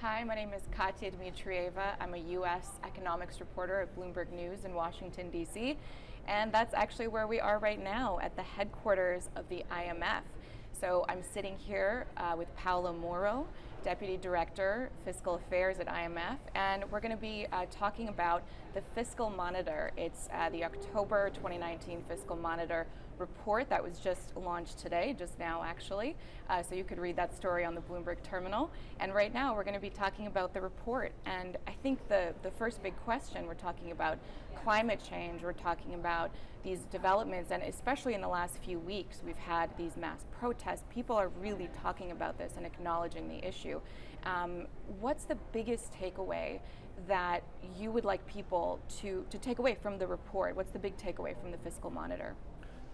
Hi, my name is Katya Dmitrieva. I'm a U.S. economics reporter at Bloomberg News in Washington, D.C. And that's actually where we are right now, at the headquarters of the IMF. So I'm sitting here with Paolo Moro, Deputy Director, Fiscal Affairs at IMF, and we're going to be talking about the Fiscal Monitor. It's the October 2019 Fiscal Monitor report that was just launched today, just now actually. So you could read that story on the Bloomberg terminal. And right now we're going to be talking about the report. And I think the first big question, we're talking about climate change, we're talking about these developments, and especially in the last few weeks, we've had these mass protests. People are really talking about this and acknowledging the issue. What's the biggest takeaway that you would like people to take away from the report? What's the big takeaway from the Fiscal Monitor?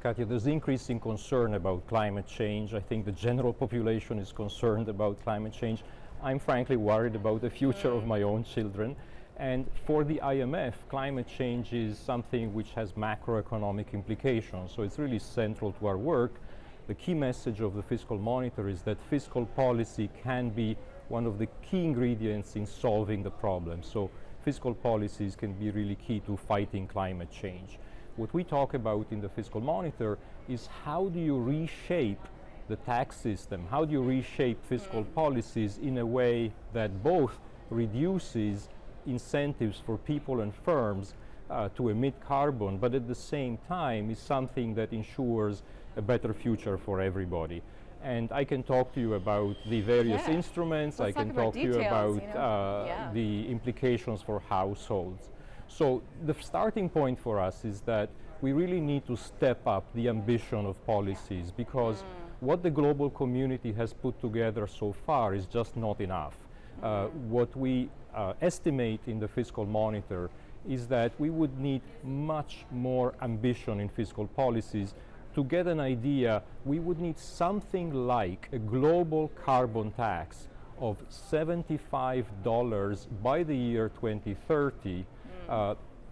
Katya, there's increasing concern about climate change. I think the general population is concerned about climate change. I'm frankly worried about the future of my own children. And for the IMF, climate change is something which has macroeconomic implications. So it's really central to our work. The key message of the Fiscal Monitor is that fiscal policy can be one of the key ingredients in solving the problem. So fiscal policies can be really key to fighting climate change. What we talk about in the Fiscal Monitor is how do you reshape the tax system? How do you reshape fiscal policies in a way that both reduces incentives for people and firms to emit carbon, but at the same time is something that ensures a better future for everybody? And I can talk to you about the various instruments. Let's I can talk talk to you about details, the implications for households. So the starting point for us is that we really need to step up the ambition of policies, because what the global community has put together so far is just not enough. What we estimate in the Fiscal Monitor is that we would need much more ambition in fiscal policies. To get an idea, we would need something like a global carbon tax of $75 by the year 2030.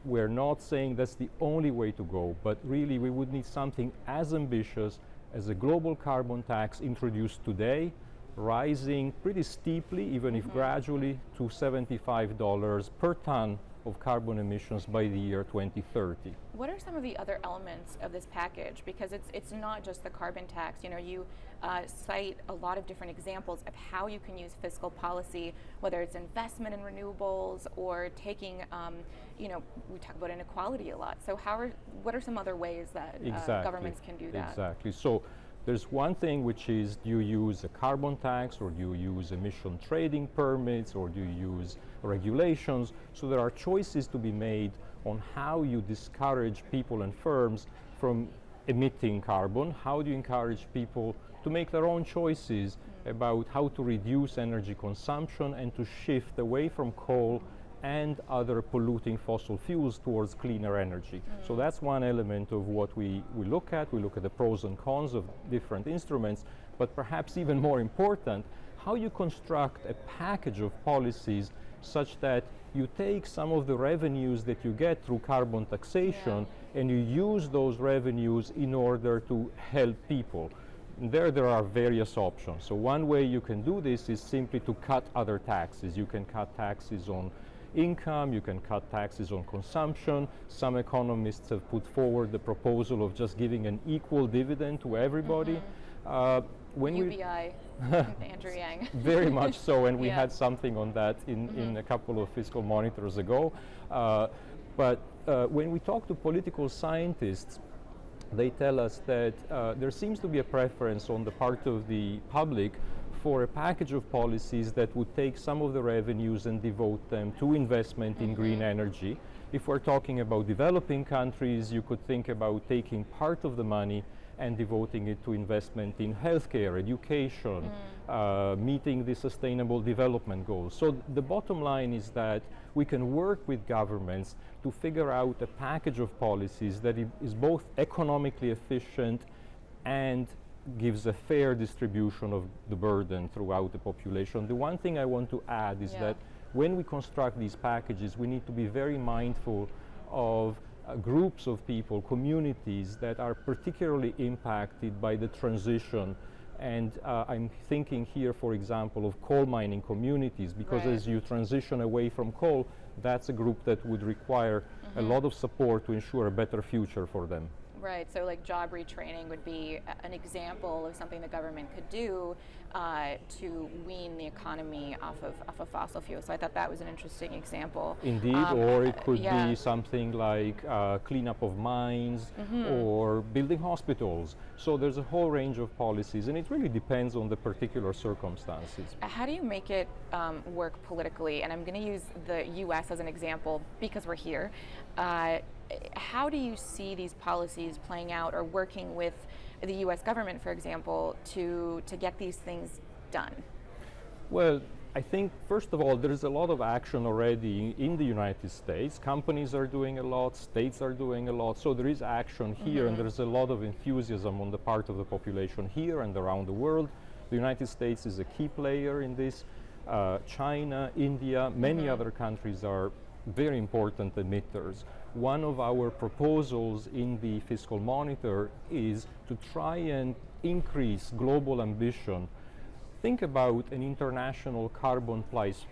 We're not saying that's the only way to go, but really we would need something as ambitious as a global carbon tax introduced today, rising pretty steeply, even if gradually, to $75 per ton of carbon emissions by the year 2030. What are some of the other elements of this package? Because it's not just the carbon tax. You know, you cite a lot of different examples of how you can use fiscal policy, whether it's investment in renewables or taking, you know, we talk about inequality a lot. So what are some other ways that governments can do that? Exactly. So there's one thing, which is, do you use a carbon tax, or do you use emission trading permits, or do you use regulations? So there are choices to be made on how you discourage people and firms from emitting carbon. How do you encourage people to make their own choices about how to reduce energy consumption and to shift away from coal and other polluting fossil fuels towards cleaner energy. So that's one element of what we look at. We look at the pros and cons of different instruments, but perhaps even more important, how you construct a package of policies such that you take some of the revenues that you get through carbon taxation and you use those revenues in order to help people. There are various options. So one way you can do this is simply to cut other taxes. You can cut taxes on income, you can cut taxes on consumption. Some economists have put forward the proposal of just giving an equal dividend to everybody. UBI, Andrew Yang. Very much so, and we had something on that in a couple of fiscal monitors ago. But when we talk to political scientists, they tell us that there seems to be a preference on the part of the public for a package of policies that would take some of the revenues and devote them to investment in green energy. If we're talking about developing countries, you could think about taking part of the money and devoting it to investment in healthcare, education, meeting the sustainable development goals. So the bottom line is that we can work with governments to figure out a package of policies that is both economically efficient and gives a fair distribution of the burden throughout the population. The one thing I want to add is that when we construct these packages, we need to be very mindful of groups of people, communities that are particularly impacted by the transition And I'm thinking here, for example, of coal mining communities, because Right. as you transition away from coal, that's a group that would require a lot of support to ensure a better future for them. Right, so like job retraining would be an example of something the government could do to wean the economy off of fossil fuels. So I thought that was an interesting example. Indeed, or it could yeah. be something like cleanup of mines or building hospitals. So there's a whole range of policies, and it really depends on the particular circumstances. How do you make it work politically? And I'm going to use the U.S. as an example because we're here. How do you see these policies playing out or working with the U.S. government, for example, to get these things done? Well, I think, first of all, there is a lot of action already in the United States. Companies are doing a lot, states are doing a lot, so there is action here, and there's a lot of enthusiasm on the part of the population here and around the world. The United States is a key player in this. China, India, many other countries are very important emitters. One of our proposals in the Fiscal Monitor is to try and increase global ambition. Think about an international carbon price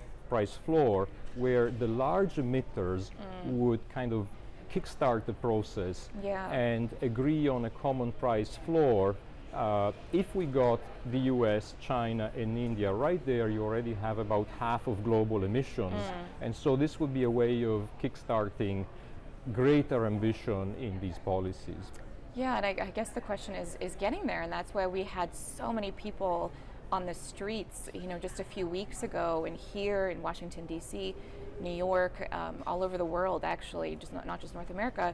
floor where the large emitters would kind of kickstart the process and agree on a common price floor. If we got the US, China, and India right there, you already have about half of global emissions. And so this would be a way of kickstarting greater ambition in these policies. Yeah, and I guess the question is getting there, and that's why we had so many people on the streets, just a few weeks ago, and here in Washington, D.C., New York, all over the world, actually, just not just North America.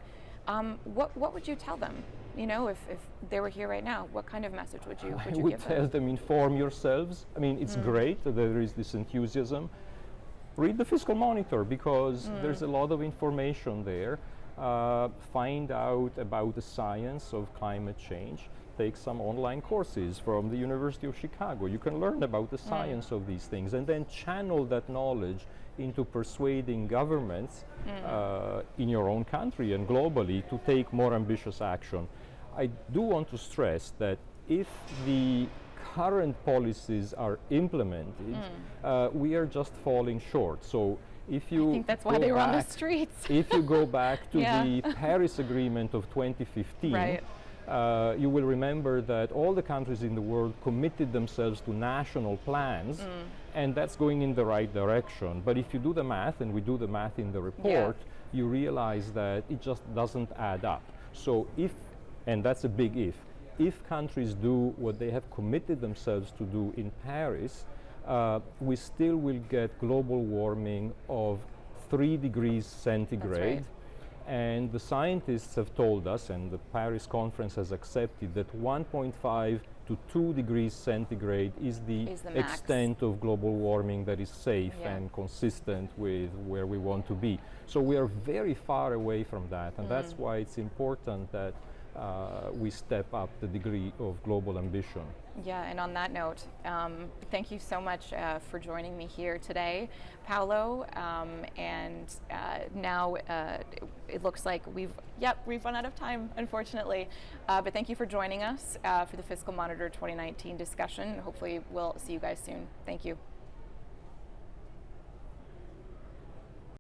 What would you tell them? If they were here right now, what kind of message would you I would give tell them? them, inform yourselves. I mean, it's great that there is this enthusiasm. Read the Fiscal Monitor, because there's a lot of information there. Find out about the science of climate change. Take some online courses from the University of Chicago. You can learn about the science of these things, and then channel that knowledge into persuading governments in your own country and globally to take more ambitious action. I do want to stress that if the current policies are implemented, we are just falling short. So if you I think that's why they were on the streets. if you go back to the Paris Agreement of 2015, Right. You will remember that all the countries in the world committed themselves to national plans, and that's going in the right direction. But if you do the math, and we do the math in the report, you realize that it just doesn't add up. So if, and that's a big if countries do what they have committed themselves to do in Paris, we still will get global warming of 3 degrees centigrade. That's right. And the scientists have told us, and the Paris conference has accepted, that 1.5 to 2 degrees centigrade is the max. extent of global warming that is safe and consistent with where we want to be. So we are very far away from that, and that's why it's important that we step up the degree of global ambition. Yeah, and on that note, thank you so much for joining me here today, Paolo. And now it looks like we've run out of time, unfortunately. But thank you for joining us for the Fiscal Monitor 2019 discussion. Hopefully we'll see you guys soon. Thank you.